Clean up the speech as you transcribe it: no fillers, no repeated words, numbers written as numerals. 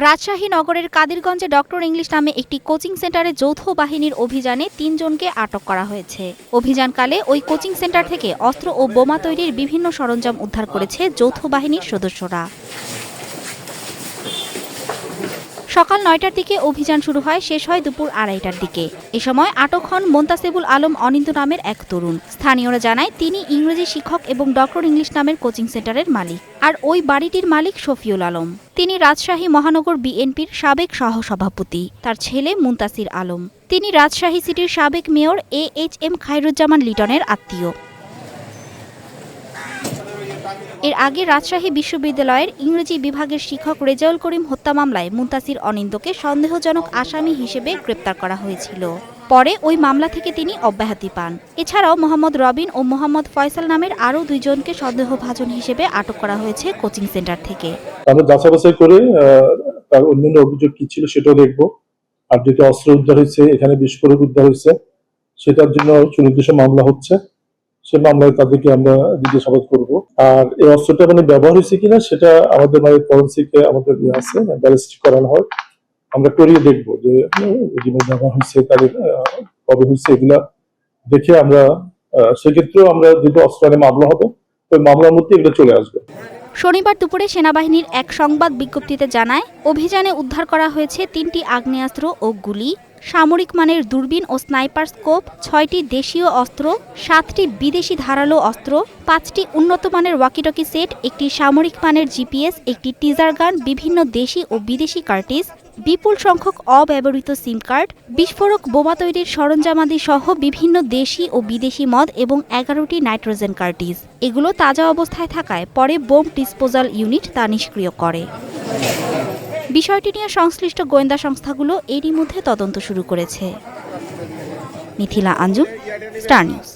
রাজশাহী নগরের কাদিরগঞ্জে doctor English নামে একটি কোচিং সেন্টারে যৌথ বাহিনীর অভিযানে ৩ জনকে আটক করা হয়েছে। অভিযানকালে ওই কোচিং সেন্টার থেকে অস্ত্র ও বোমা তৈরির বিভিন্ন সরঞ্জাম উদ্ধার করেছে যৌথ বাহিনীর সদস্যরা। সকাল ৯টার দিকে অভিযান শুরু হয়, শেষ হয় দুপুর ২:৩০টার দিকে। এ সময় আটক হন মোন্তাসেবুল আলম অনিন্দ নামের এক তরুণ। স্থানীয়রা জানায় তিনি ইংরেজি শিক্ষক এবং ডক্টর ইংলিশ নামের কোচিং সেন্টারের মালিক। আর ওই বাড়িটির মালিক শফিউল আলম। তিনি রাজশাহী মহানগর বিএনপির সাবেক সহসভাপতি। তার ছেলে মুন্তাসির আলম। তিনি রাজশাহী সিটির সাবেক মেয়র AHM খায়রুজ্জামান লিটনের আত্মীয়। এর আগে রাজশাহী বিশ্ববিদ্যালয়ের ইংরেজি বিভাগের শিক্ষক রেজাউল করিম হত্যা মামলায় মুন্তাসির অনিন্দকে সন্দেহজনক আসামি হিসেবে গ্রেপ্তার করা হয়েছিল। পরে ওই মামলা থেকে তিনি অব্যাহতি পান। এছাড়াও মোহাম্মদ রবিন ও মোহাম্মদ ফয়সাল নামের আরও ২ জনকে সন্দেহভাজন হিসেবে আটক করা হয়েছে কোচিং সেন্টার থেকে। আমরা যাচাই করে তার অন্যান্য অভিযোগ কি ছিল সেটাও দেখবো। আর যেটা অস্ত্র উদ্ধার হয়েছে, এখানে বিস্ফোরক উদ্ধার হয়েছে, সেটার জন্য সুনির্দিষ্ট মামলা হচ্ছে। সে মামলায় তাদেরকে আমরা জিজ্ঞাসাবাদ করবো। আর এই অস্ত্রটা ব্যবহার হয়েছে কিনা সেটা আমাদের ফরেনসিকে আমাদের আছে, ব্যালিস্টিক করানো হয়। আমরা করিয়ে দেখবো যে ব্যবহার হয়েছে, তাদের কবে হয়েছে, এগুলা দেখে আমরা সেক্ষেত্রেও আমরা যেহেতু অস্ত্র আইনে মামলা হবে, ওই মামলার মধ্যে এগুলো চলে আসবে। শনিবার দুপুরে সেনাবাহিনীর এক সংবাদ বিজ্ঞপ্তিতে জানায়, অভিযানে উদ্ধার করা হয়েছে ৩টি আগ্নেয়াস্ত্র ও গুলি, সামরিক মানের দূরবীন ও স্নাইপার স্কোপ, ৬টি দেশীয় অস্ত্র, ৭টি বিদেশি ধারালো অস্ত্র, ৫টি উন্নত মানের ওয়াকিটকি সেট, একটি সামরিক মানের GPS, একটি টিজার গান, বিভিন্ন দেশি ও বিদেশি কার্টিজ, বিপুল সংখ্যক অব্যবহৃত সিম কার্ড, বিস্ফোরক বোমা তৈরির সরঞ্জামাদি সহ বিভিন্ন দেশি ও বিদেশি মদ এবং ১১টি নাইট্রোজেন কার্টিজ। এগুলো তাজা অবস্থায় থাকায় পরে বোম ডিসপোজাল ইউনিট তা নিষ্ক্রিয় করে। বিষয়টি নিয়ে সংশ্লিষ্ট গোয়েন্দা সংস্থাগুলো এরই মধ্যে তদন্ত শুরু করেছে। Mithila Anjum, star news.